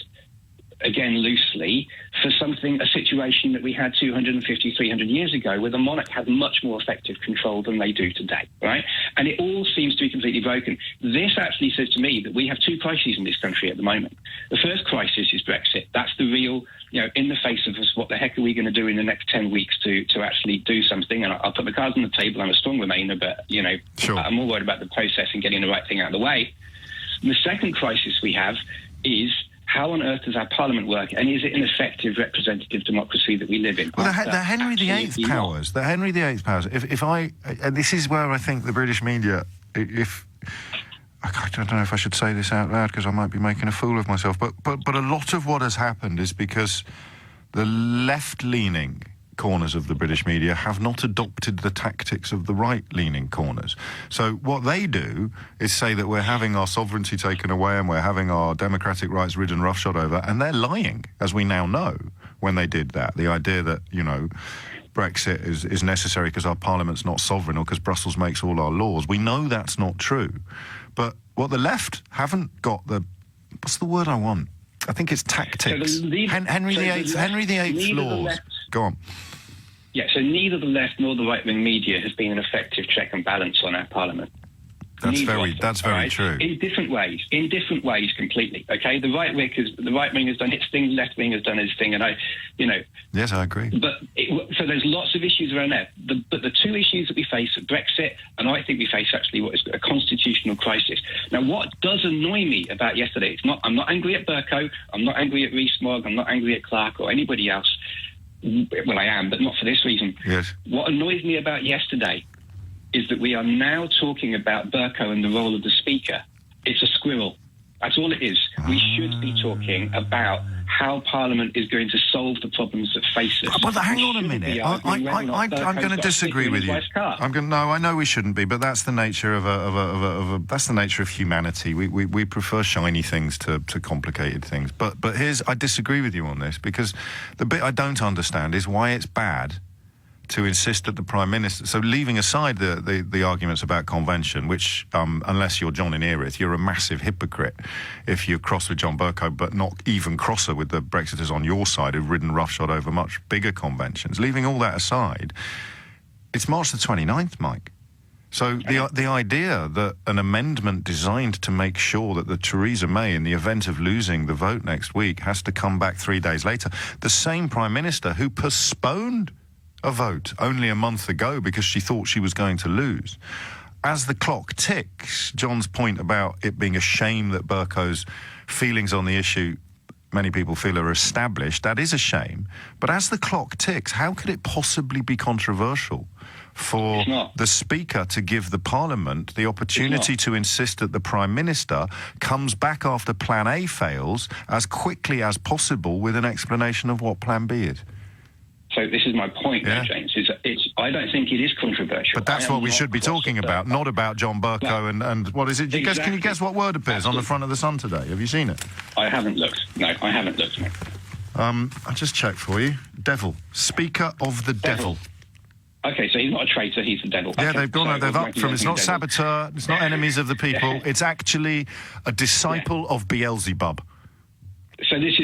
again loosely, for a situation that we had 250, 300 years ago, where the monarch had much more effective control than they do today, right? And it all seems to be completely broken. This actually says to me that we have 2 crises in this country at the moment. The first crisis is Brexit. That's the real, in the face of us, what the heck are we going to do in the next 10 weeks to actually do something? And I'll put the cards on the table. I'm a strong Remainer, but, sure. I'm more worried about the process and getting the right thing out of the way. And the second crisis we have is, how on earth does our Parliament work, and is it an effective representative democracy that we live in? Well, the Henry VIII powers. The Henry VIII powers. And this is where I think the British media, I don't know if I should say this out loud because I might be making a fool of myself, but a lot of what has happened is because the left-leaning corners of the British media have not adopted the tactics of the right-leaning corners. So what they do is say that we're having our sovereignty taken away and we're having our democratic rights ridden roughshod over, and they're lying, as we now know, when they did that. The idea that, Brexit is necessary because our parliament's not sovereign or because Brussels makes all our laws. We know that's not true. But what the left haven't got what's the word I want? I think it's tactics. So Henry VIII's laws. Go on. Yeah, so neither the left nor the right-wing media has been an effective check and balance on our parliament. That's very true. In different ways completely. Okay, the right wing has done its thing, the left wing has done its thing, and Yes, I agree. So there's lots of issues around there. But the two issues that we face are Brexit, and I think we face actually what is a constitutional crisis. Now, what does annoy me about yesterday? I'm not angry at Bercow, I'm not angry at Rees-Mogg, I'm not angry at Clark or anybody else. Well, I am, but not for this reason. Yes. What annoys me about yesterday is that we are now talking about Bercow and the role of the Speaker. It's a squirrel. That's all it is. We should be talking about how Parliament is going to solve the problems that face us. But hang on a minute. I'm going to disagree with you. I know we shouldn't be, but that's the nature of that's the nature of humanity. We prefer shiny things to complicated things. But I disagree with you on this, because the bit I don't understand is why it's bad to insist that the Prime Minister... So leaving aside the arguments about convention, which, unless you're John in Erith, you're a massive hypocrite if you're cross with John Bercow, but not even crosser with the Brexiters on your side who've ridden roughshod over much bigger conventions. Leaving all that aside, it's March the 29th, Mike. So the idea that an amendment designed to make sure that the Theresa May, in the event of losing the vote next week, has to come back 3 days later, the same Prime Minister who postponed a vote only a month ago because she thought she was going to lose. As the clock ticks, John's point about it being a shame that Bercow's feelings on the issue, many people feel, are established, that is a shame. But as the clock ticks, how could it possibly be controversial for the Speaker to give the Parliament the opportunity to insist that the Prime Minister comes back after Plan A fails as quickly as possible with an explanation of what Plan B is? So this is my point, James. I don't think it is controversial. But that's what we should be talking about, not about John Bercow and what is it? Can you guess what word appears on the front of the Sun today? Have you seen it? I haven't looked. No, I haven't looked, mate. I'll just check for you. Devil. Speaker of the Devil. Okay, so he's not a traitor, he's the devil. Yeah, okay, they've upped from, it's not saboteur, it's not enemies of the people, it's actually a disciple of Beelzebub. So this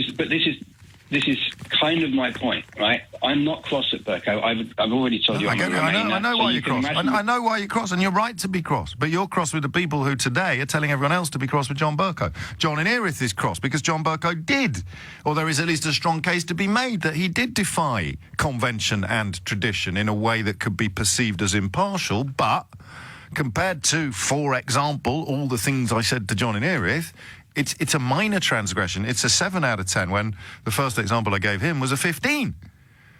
is kind of my point, right? I'm not cross at Bercow. I've already told you. I know why you're cross. I know why you're cross, and you're right to be cross. But you're cross with the people who today are telling everyone else to be cross with John Bercow. John in Erith is cross because John Bercow did, or there is at least a strong case to be made that he did defy convention and tradition in a way that could be perceived as impartial, but compared to, for example, all the things I said to John in Erith, it's a minor transgression. It's a 7 out of 10 when the first example I gave him was a 15.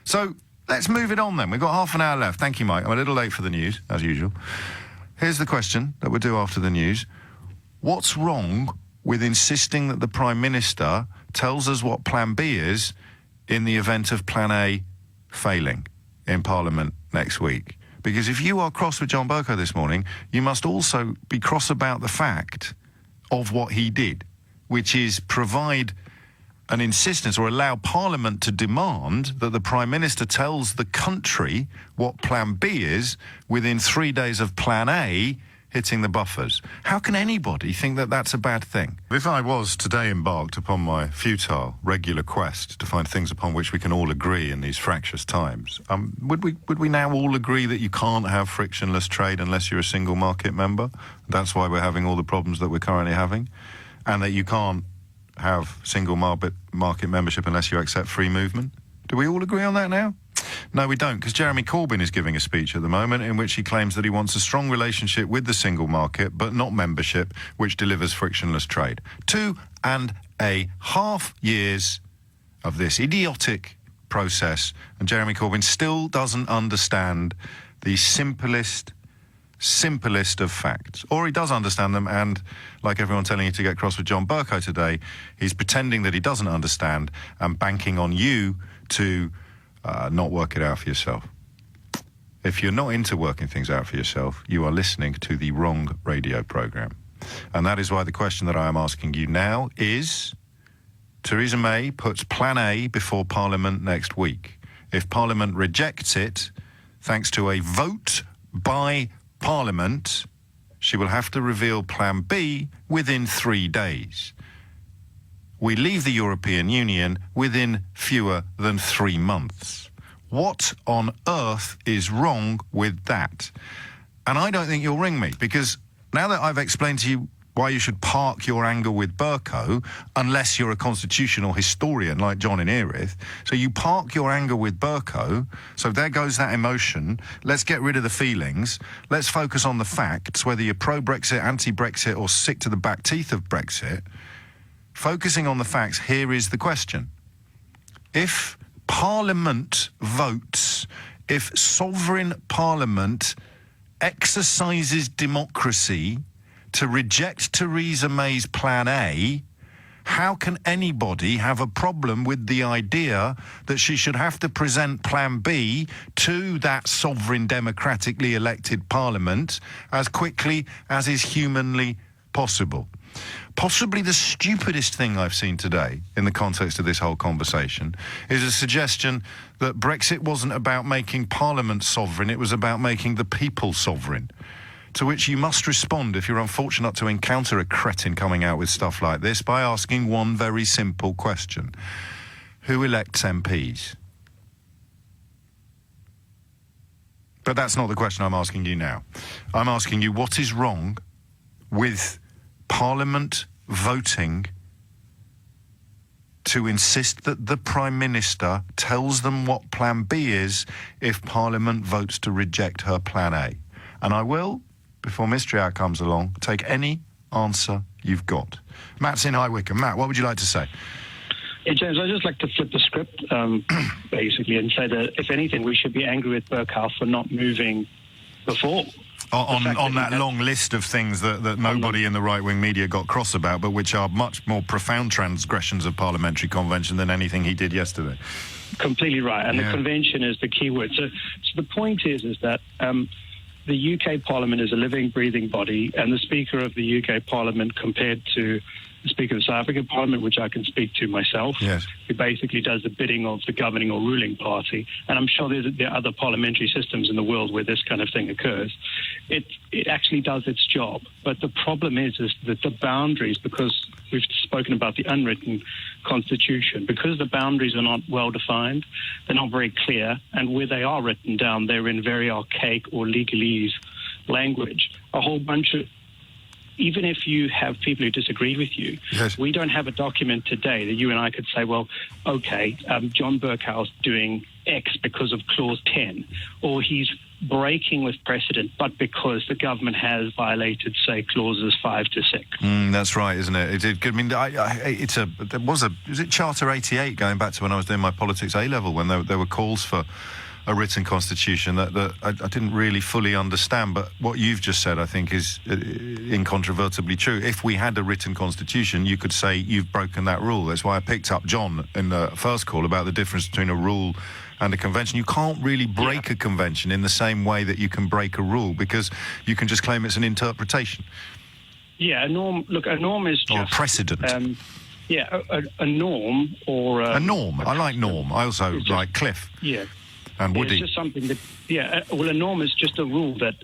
So let's move it on then. We've got half an hour left. Thank you, Mike. I'm a little late for the news, as usual. Here's the question that we'll do after the news. What's wrong with insisting that the Prime Minister tells us what Plan B is in the event of Plan A failing in Parliament next week? Because if you are cross with John Bercow this morning, you must also be cross about the fact of what he did, which is provide an insistence or allow Parliament to demand that the Prime Minister tells the country what Plan B is within 3 days of Plan A hitting the buffers. How can anybody think that that's a bad thing? If I was today embarked upon my futile, regular quest to find things upon which we can all agree in these fractious times, would we now all agree that you can't have frictionless trade unless you're a single market member? That's why we're having all the problems that we're currently having, and that you can't have single market membership unless you accept free movement? Do we all agree on that now? No, we don't, because Jeremy Corbyn is giving a speech at the moment in which he claims that he wants a strong relationship with the single market, but not membership, which delivers frictionless trade. 2.5 years of this idiotic process, and Jeremy Corbyn still doesn't understand the simplest of facts. Or he does understand them, and like everyone telling you to get cross with John Bercow today, he's pretending that he doesn't understand and banking on you to not work it out for yourself. If you're not into working things out for yourself, you are listening to the wrong radio programme. And that is why the question that I am asking you now is, Theresa May puts Plan A before Parliament next week. If Parliament rejects it, thanks to a vote by Parliament, she will have to reveal Plan B within 3 days. we leave the European Union within fewer than 3 months. What on earth is wrong with that? And I don't think you'll ring me, because now that I've explained to you why you should park your anger with Bercow, unless you're a constitutional historian like John in Erith. So you park your anger with Bercow, so there goes that emotion. Let's get rid of the feelings. Let's focus on the facts, whether you're pro-Brexit, anti-Brexit, or sick to the back teeth of Brexit. Focusing on the facts, here is the question. If Parliament votes, if sovereign Parliament exercises democracy to reject Theresa May's Plan A, how can anybody have a problem with the idea that she should have to present Plan B to that sovereign democratically elected Parliament as quickly as is humanly possible? Possibly the stupidest thing I've seen today in the context of this whole conversation is a suggestion that Brexit wasn't about making Parliament sovereign, it was about making the people sovereign. To which you must respond, if you're unfortunate to encounter a cretin coming out with stuff like this, by asking one very simple question. Who elects MPs? But that's not the question I'm asking you now. I'm asking you, what is wrong with Parliament voting to insist that the Prime Minister tells them what Plan B is if Parliament votes to reject her Plan A? And I will, before Mystery Hour comes along, take any answer you've got. Matt's in High Wycombe. Matt, what would you like to say? Hey, James, I'd just like to flip the script, basically, and say that, if anything, we should be angry with Bercow for not moving before. On that long list of things that nobody in the right-wing media got cross about, but which are much more profound transgressions of parliamentary convention than anything he did yesterday. Completely right, and the convention is the key word. So the point is that the UK Parliament is a living, breathing body, and the Speaker of the UK Parliament, compared to the Speaker of the South African Parliament, which I can speak to myself, who basically does the bidding of the governing or ruling party, and I'm sure there are other parliamentary systems in the world where this kind of thing occurs, it actually does its job. But the problem is that the boundaries, because we've spoken about the unwritten constitution, because the boundaries are not well defined, they're not very clear, and where they are written down, they're in very archaic or legalese language. A whole bunch of, even if you have people who disagree with you, we don't have a document today that you and I could say, well, okay, John Bercow's doing X because of Clause 10, or he's breaking with precedent, but because the government has violated, say, clauses 5 to 6. That's right, isn't it? I mean, is it Charter 88, going back to when I was doing my politics A-level, when there were calls for a written constitution that I didn't really fully understand, but what you've just said, I think, is incontrovertibly true. If we had a written constitution, you could say you've broken that rule. That's why I picked up John in the first call about the difference between a rule and a convention. You can't really break a convention in the same way that you can break a rule, because you can just claim it's an interpretation. Yeah, a norm is just... Or a precedent. A norm or... a norm. I like norm. I also like Cliff. Yeah. And Woody. It's just something that, a norm is just a rule that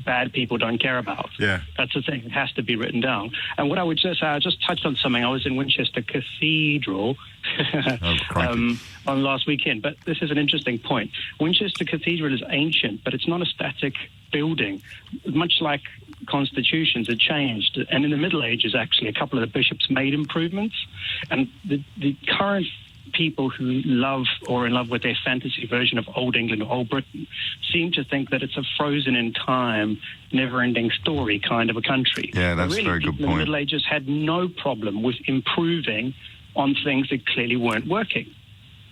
bad people don't care about. Yeah. That's the thing. It has to be written down. And what I would just say, I just touched on something. I was in Winchester Cathedral on last weekend, but this is an interesting point. Winchester Cathedral is ancient, but it's not a static building. Much like constitutions, it changed. And in the Middle Ages, actually, a couple of the bishops made improvements. And the current people who love or are in love with their fantasy version of Old England or Old Britain seem to think that it's a frozen in time, never-ending story kind of a country. Yeah, that's a very good point. People in the Middle Ages had no problem with improving on things that clearly weren't working.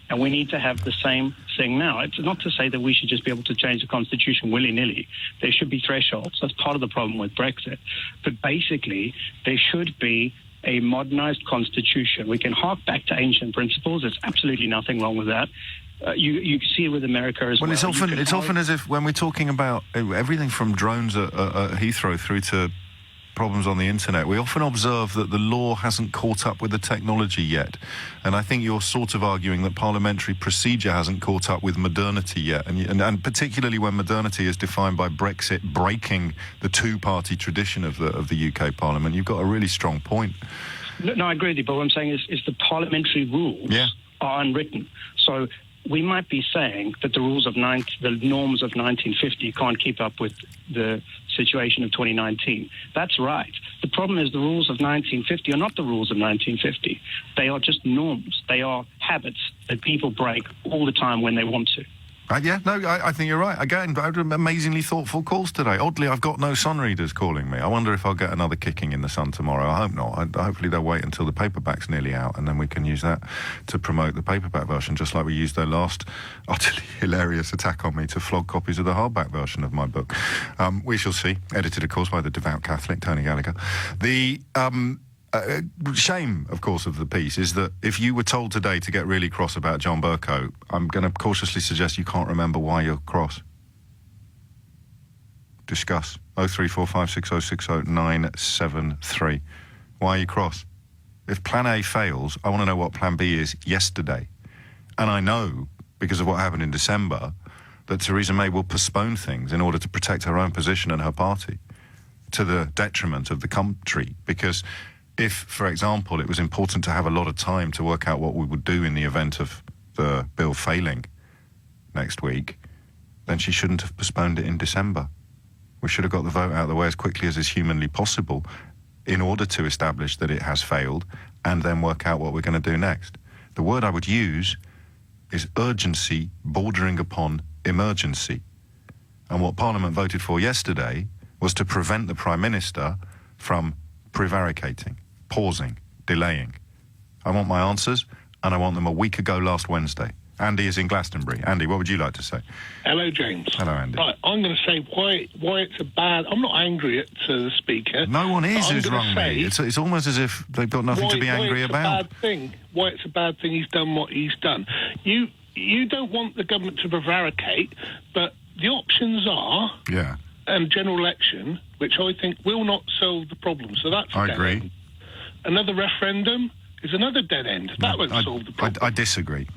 And we need to have the same thing now. It's not to say that we should just be able to change the constitution willy-nilly. There should be thresholds. That's part of the problem with Brexit. But basically, there should be a modernized constitution. We can hark back to ancient principles. There's absolutely nothing wrong with that. You see it with America as well. Well, it's often as if when we're talking about everything from drones at Heathrow through to problems on the internet, we often observe that the law hasn't caught up with the technology yet. And I think you're sort of arguing that parliamentary procedure hasn't caught up with modernity yet. And particularly when modernity is defined by Brexit breaking the two-party tradition of the UK Parliament, you've got a really strong point. No, I agree with you, but what I'm saying is the parliamentary rules are unwritten. So we might be saying that the norms of 1950 can't keep up with the situation of 2019. That's right. The problem is the rules of 1950 are not the rules of 1950. They are just norms. They are habits that people break all the time when they want to. I think you're right. Again, amazingly thoughtful calls today. Oddly, I've got no Sun readers calling me. I wonder if I'll get another kicking in the Sun tomorrow. I hope not. Hopefully they'll wait until the paperback's nearly out, and then we can use that to promote the paperback version, just like we used their last utterly hilarious attack on me to flog copies of the hardback version of my book. We shall see. Edited, of course, by the devout Catholic, Tony Gallagher. The... shame, of course, of the piece is that if you were told today to get really cross about John Bercow, I'm going to cautiously suggest you can't remember why you're cross. Discuss. 03456060973. Why are you cross? If Plan A fails, I want to know what Plan B is yesterday. And I know, because of what happened in December, that Theresa May will postpone things in order to protect her own position and her party to the detriment of the country, because... if, for example, it was important to have a lot of time to work out what we would do in the event of the bill failing next week, then she shouldn't have postponed it in December. We should have got the vote out of the way as quickly as is humanly possible in order to establish that it has failed and then work out what we're going to do next. The word I would use is urgency bordering upon emergency. And what Parliament voted for yesterday was to prevent the Prime Minister from prevaricating, pausing, delaying. I want my answers, and I want them a week ago last Wednesday. Andy is in Glastonbury. Andy, what would you like to say? Hello, James. Hello, Andy. Right, I'm going to say why it's a bad... I'm not angry at the Speaker. No one is who's wrong me. It's almost as if they've got nothing to be angry about. Why it's a bad thing he's done what he's done. You don't want the government to prevaricate, but the options are... yeah. General election, which I think will not solve the problem. So that's I agree. End. Another referendum is another dead end. That won't solve the problem. I disagree.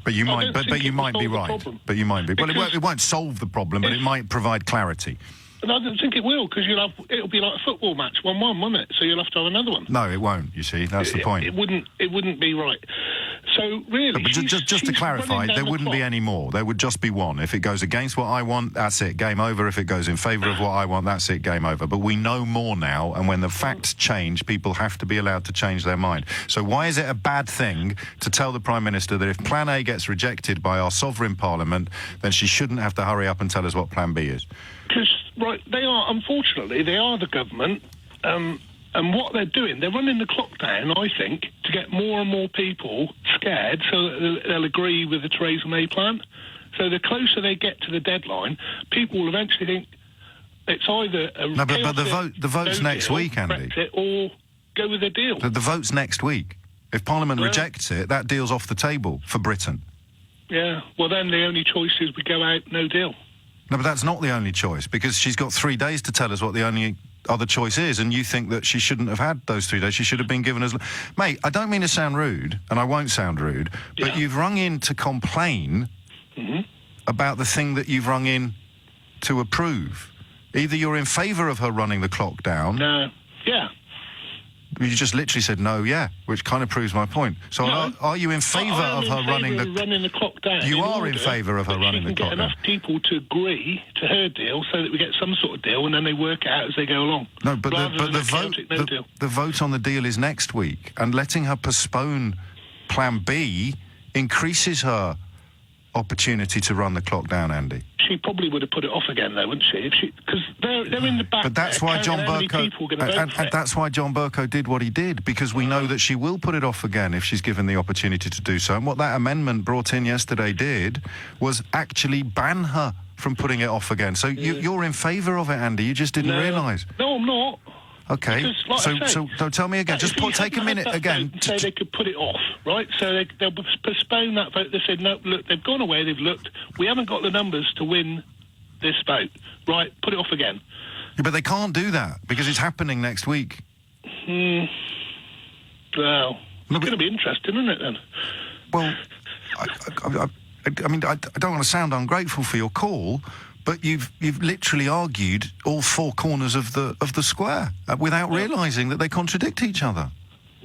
But you might, but you might be right. But you might be. Well, it won't solve the problem, but it might provide clarity. And I don't think it will, because it'll be like a football match, 1-1, won't it? So you'll have to have another one. No, it won't. You see, that's the point. It wouldn't be right. So really, but just to clarify, there wouldn't be any more. There would just be one. If it goes against what I want, that's it, game over. If it goes in favour of what I want, that's it, game over. But we know more now, and when the facts change, people have to be allowed to change their mind. So why is it a bad thing to tell the Prime Minister that if Plan A gets rejected by our sovereign Parliament, then she shouldn't have to hurry up and tell us what Plan B is? Because, unfortunately, they are the government, and what they're doing, they're running the clock down, I think, to get more and more people scared so that they'll agree with the Theresa May plan. So the closer they get to the deadline, people will eventually think it's either but the vote's next week, Andy. Brexit, or go with a deal. The vote's next week. If Parliament rejects it, that deal's off the table for Britain. Yeah, well then the only choice is we go out, no deal. No, but that's not the only choice, because she's got 3 days to tell us what the only other choice is, and you think that she shouldn't have had those 3 days. She should have been given us... Mate, I don't mean to sound rude, and I won't sound rude, but you've rung in to complain about the thing that you've rung in to approve. Either you're in favour of her running the clock down... No, yeah. You just literally said no, yeah, which kind of proves my point. So are you in favour of her running the clock down? You are in favour of her running the clock down. Get enough people to agree to her deal so that we get some sort of deal, and then they work it out as they go along. No, but the vote on the deal is next week, and letting her postpone Plan B increases her opportunity to run the clock down, Andy. She probably would have put it off again, though, wouldn't she? Because they're in the back. But that's why John Bercow, and that's why John Bercow did what he did, because we know that she will put it off again if she's given the opportunity to do so. And what that amendment brought in yesterday did was actually ban her from putting it off again. So you're in favour of it, Andy. You just didn't realise. No, I'm not. Okay, because, so tell me again. Just take a minute again. Say they could put it off, right? So they'll postpone that vote. They said, no, look, they've gone away, they've looked. We haven't got the numbers to win this vote. Right, put it off again. Yeah, but they can't do that because it's happening next week. Well, it's going to be interesting, isn't it, then? Well, I mean, I don't want to sound ungrateful for your call, but you've literally argued all 4 corners of the square without realising that they contradict each other.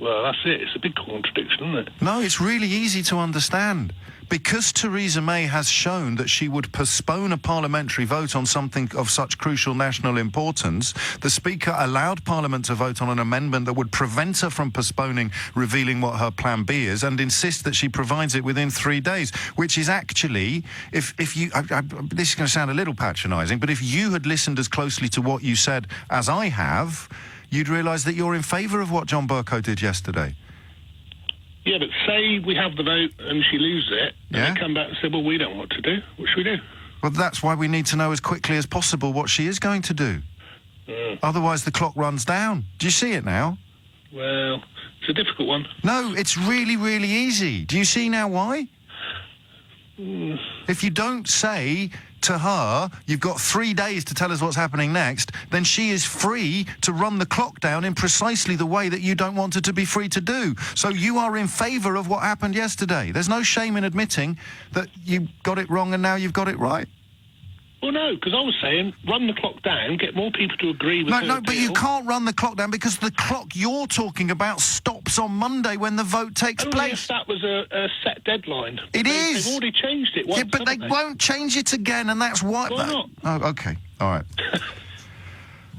Well, that's it. It's a big contradiction, isn't it? No, it's really easy to understand. Because Theresa May has shown that she would postpone a parliamentary vote on something of such crucial national importance, the Speaker allowed Parliament to vote on an amendment that would prevent her from postponing revealing what her plan B is and insist that she provides it within 3 days, which is actually, if you... this is going to sound a little patronising, but if you had listened as closely to what you said as I have, you'd realise that you're in favour of what John Bercow did yesterday. Yeah, but say we have the vote and she loses it, and they come back and say, well, we don't know what to do. What should we do? Well, that's why we need to know as quickly as possible what she is going to do. Otherwise, the clock runs down. Do you see it now? Well, it's a difficult one. No, it's really, really easy. Do you see now why? If you don't say to her, you've got 3 days to tell us what's happening next, then she is free to run the clock down in precisely the way that you don't want her to be free to do. So you are in favour of what happened yesterday. There's no shame in admitting that you got it wrong and now you've got it right. Well, no, because I was saying run the clock down, get more people to agree with No, but you can't run the clock down because the clock you're talking about stops on Monday when the vote takes place. If that was a set deadline. It is. They've already changed it once, but they won't change it again, and that's why... Why not? Oh, OK. All right.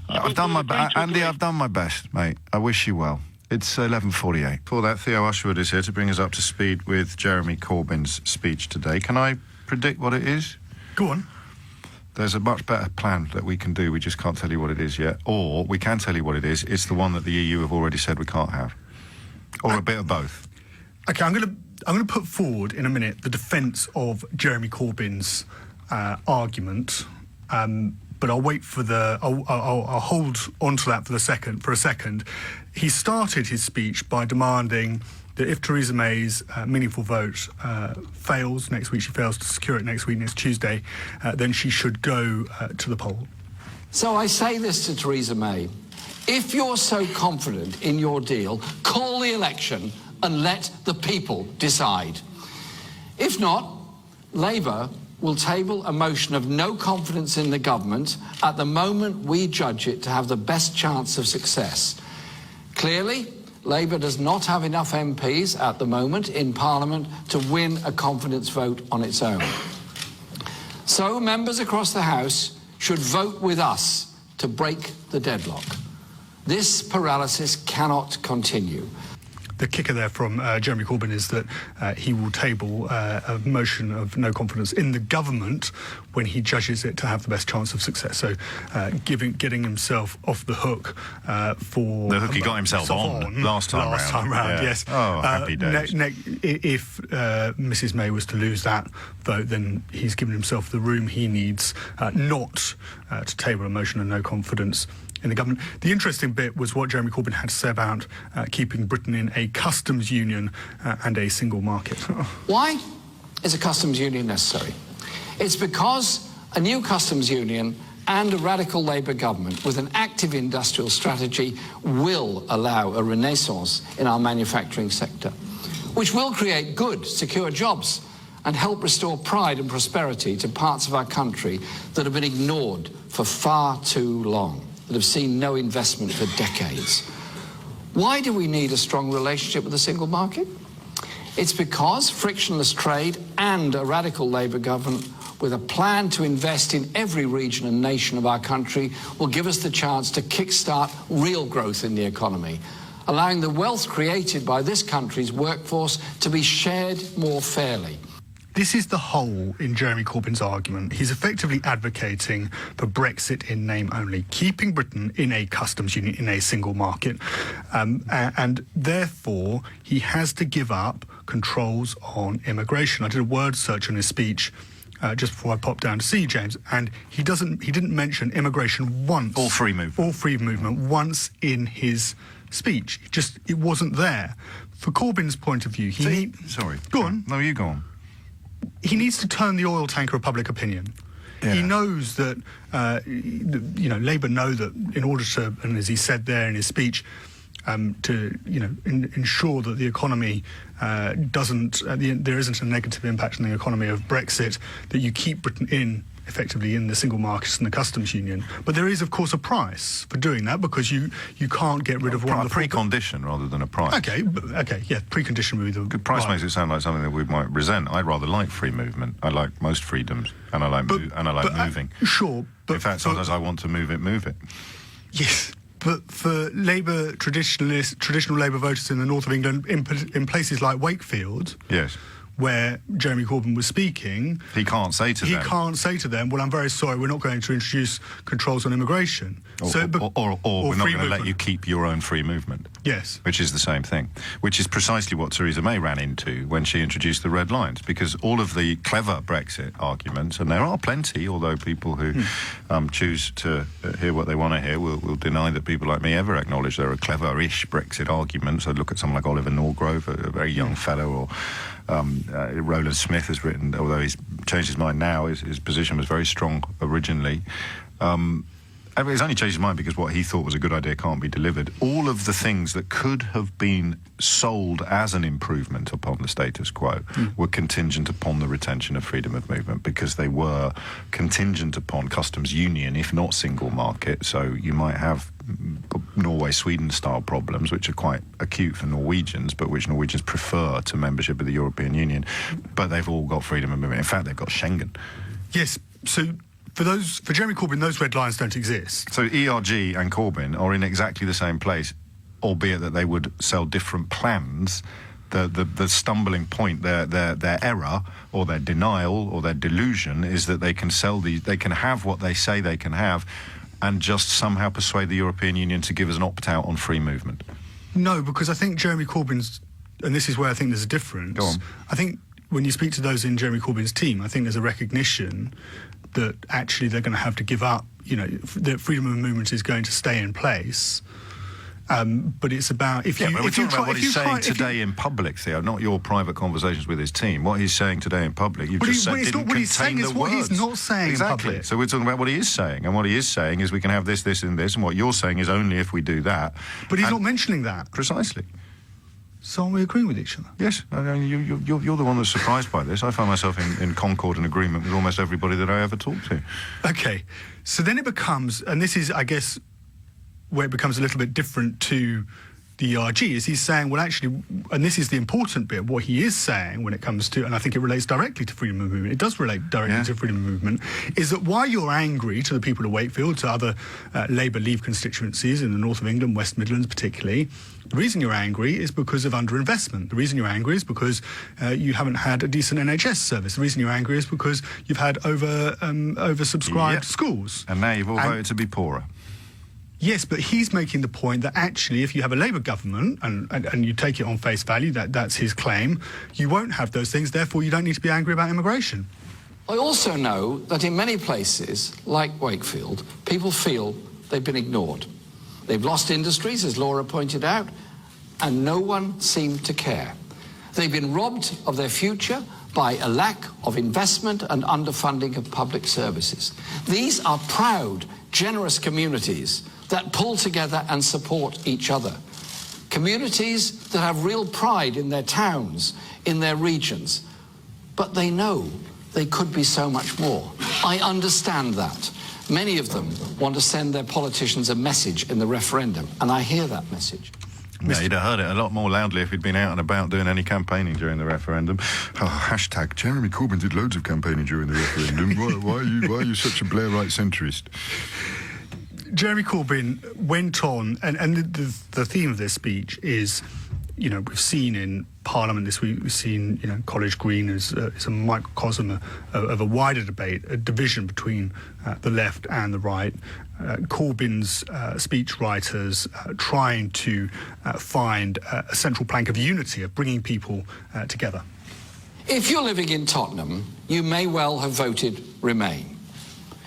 I've done my best. Andy, I've done my best, mate. I wish you well. It's 11:48. Before that, Theo Usherwood is here to bring us up to speed with Jeremy Corbyn's speech today. Can I predict what it is? Go on. There's a much better plan that we can do. We just can't tell you what it is yet. Or we can tell you what it is. It's the one that the EU have already said we can't have. Or a bit of both. OK, I'm going to put forward in a minute the defence of Jeremy Corbyn's argument, but I'll wait for I'll hold on to that for a second. He started his speech by demanding that if Theresa May's meaningful vote fails next week, she fails to secure it next week, next Tuesday, then she should go to the poll. So I say this to Theresa May. If you're so confident in your deal, call the election and let the people decide. If not, Labour will table a motion of no confidence in the government at the moment we judge it to have the best chance of success. Clearly, Labour does not have enough MPs at the moment in Parliament to win a confidence vote on its own. So members across the House should vote with us to break the deadlock. This paralysis cannot continue. The kicker there from Jeremy Corbyn is that he will table a motion of no confidence in the government when he judges it to have the best chance of success. So getting himself off the hook for... The hook he got himself on last time round, yes. Oh, happy days. If Mrs May was to lose that vote, then he's given himself the room he needs not to table a motion of no confidence in the government. The interesting bit was what Jeremy Corbyn had to say about keeping Britain in a customs union and a single market. Why is a customs union necessary? It's because a new customs union and a radical Labour government with an active industrial strategy will allow a renaissance in our manufacturing sector, which will create good, secure jobs and help restore pride and prosperity to parts of our country that have been ignored for far too long, that have seen no investment for decades. Why do we need a strong relationship with the single market? It's because frictionless trade and a radical Labour government with a plan to invest in every region and nation of our country will give us the chance to kickstart real growth in the economy, allowing the wealth created by this country's workforce to be shared more fairly. This is the hole in Jeremy Corbyn's argument. He's effectively advocating for Brexit in name only, keeping Britain in a customs union, in a single market, and therefore he has to give up controls on immigration. I did a word search on his speech just before I popped down to see James, and he didn't mention immigration once. Or free movement. Or free movement once in his speech. It wasn't there. For Corbyn's point of view, Sorry. Go on. No, you go on. He needs to turn the oil tanker of public opinion. Yeah. He knows that, Labour know that in order to, and as he said there in his speech, to ensure that the economy there isn't a negative impact on the economy of Brexit, that you keep Britain in effectively in the single market and the customs union. But there is, of course, a price for doing that, because you can't get rid of one of the... precondition rather than a price. Okay, yeah, precondition would be the... Good price makes it sound like something that we might resent. I'd rather like free movement. I like most freedoms, and I like moving. Sure, but... In fact, sometimes I want to move it. Yes, but for Labour traditional Labour voters in the north of England, in places like Wakefield... Yes. Where Jeremy Corbyn was speaking... He can't say to them, well, I'm very sorry, we're not going to introduce controls on immigration. Or we're not going to let you keep your own free movement. Yes. Which is the same thing. Which is precisely what Theresa May ran into when she introduced the red lines. Because all of the clever Brexit arguments, and there are plenty, although people who choose to hear what they want to hear will deny that people like me ever acknowledge there are clever-ish Brexit arguments. I'd look at someone like Oliver Norgrove, a very young fellow, or... Roland Smith has written, although he's changed his mind now, his position was very strong originally. He's only changed his mind because what he thought was a good idea can't be delivered. All of the things that could have been sold as an improvement upon the status quo were contingent upon the retention of freedom of movement, because they were contingent upon customs union, if not single market. So you might have Norway-Sweden style problems, which are quite acute for Norwegians, but which Norwegians prefer to membership of the European Union. But they've all got freedom of movement. In fact, they've got Schengen. Yes, so for Jeremy Corbyn, those red lines don't exist. So ERG and Corbyn are in exactly the same place, albeit that they would sell different plans. The stumbling point, their error or their denial or their delusion is that they can they can have what they say they can have, and just somehow persuade the European Union to give us an opt-out on free movement. No, because I think Jeremy Corbyn's, and this is where I think there's a difference. Go on. I think when you speak to those in Jeremy Corbyn's team, I think there's a recognition that actually they're going to have to give up, that freedom of movement is going to stay in place. But it's about we're talking about what he's saying today in public, Theo, not your private conversations with his team. What he's saying today in public, you've just said didn't contain the words. What he's not saying exactly. in public. So we're talking about what he is saying, and what he is saying is we can have this, this, and this, and what you're saying is only if we do that. But he's not mentioning that. Precisely. So are we agreeing with each other? Yes, I mean, you're the one that's surprised by this. I find myself in concord and agreement with almost everybody that I ever talk to. Okay, so then it becomes, and this is, I guess, where it becomes a little bit different to the ERG, is he's saying, well, actually, and this is the important bit, what he is saying when it comes to, and I think it relates directly to freedom of movement, it does relate directly to freedom of movement, is that while you're angry to the people of Wakefield, to other Labour Leave constituencies in the north of England, West Midlands particularly, the reason you're angry is because of underinvestment. The reason you're angry is because you haven't had a decent NHS service. The reason you're angry is because you've had oversubscribed schools. And now you've all voted to be poorer. Yes, but he's making the point that actually if you have a Labour government and you take it on face value, that's his claim, you won't have those things, therefore you don't need to be angry about immigration. I also know that in many places, like Wakefield, people feel they've been ignored. They've lost industries, as Laura pointed out, and no one seemed to care. They've been robbed of their future by a lack of investment and underfunding of public services. These are proud, generous communities that pull together and support each other. Communities that have real pride in their towns, in their regions. But they know they could be so much more. I understand that. Many of them want to send their politicians a message in the referendum, and I hear that message. Yeah, you'd have heard it a lot more loudly if he'd been out and about doing any campaigning during the referendum. Hashtag Jeremy Corbyn did loads of campaigning during the referendum. Why are you such a Blairite centrist? Jeremy Corbyn went on, and the theme of this speech is, we've seen in Parliament this week, we've seen, College Green is a microcosm of a wider debate, a division between the left and the right. Corbyn's speechwriters trying to find a central plank of unity, of bringing people together. If you're living in Tottenham, you may well have voted Remain.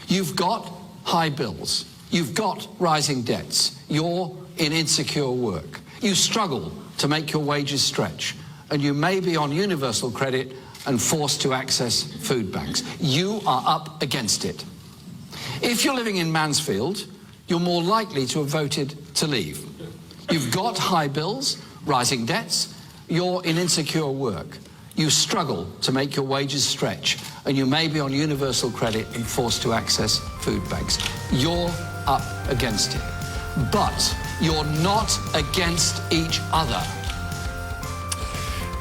You've got high bills. You've got rising debts. You're in insecure work. You struggle to make your wages stretch. And you may be on universal credit and forced to access food banks. You are up against it. If you're living in Mansfield, you're more likely to have voted to leave. You've got high bills, rising debts. You're in insecure work. You struggle to make your wages stretch, and you may be on universal credit and forced to access food banks. You're up against it. But you're not against each other.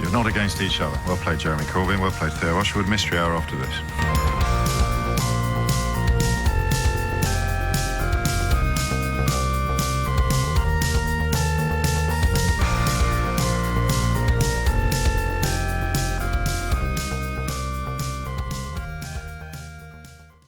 You're not against each other. Well played, Jeremy Corbyn. Well played, Theo Osherwood. Mystery Hour after this.